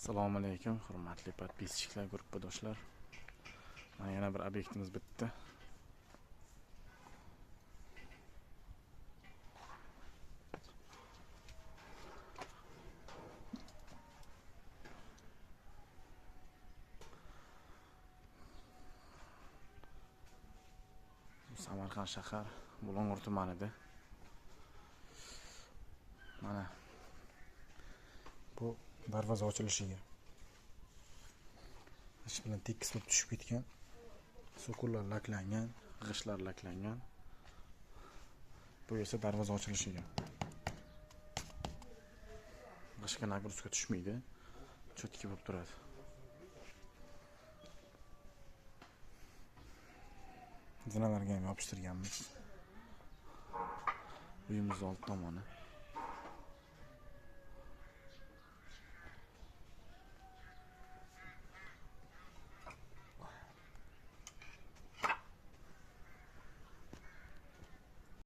Assalomu alaykum, hurmatli podpischilar, guruhdoshlar. Mana yana bir obyektimiz bitdi. Samarqand shahar Bulung'ur tumanida. Mana bu darvoza ochilishiga ish bilan tekis bo'lib tushib ketgan. So'qurlar laklangan, g'ishtlar laklangan. Bu esa darvoza ochilishiga. G'ishtga nagruzka tushmaydi. Cho'tki bo'lib turadi. Zinalarga ham yopishtirganmiz. Uyimizning old tomoni.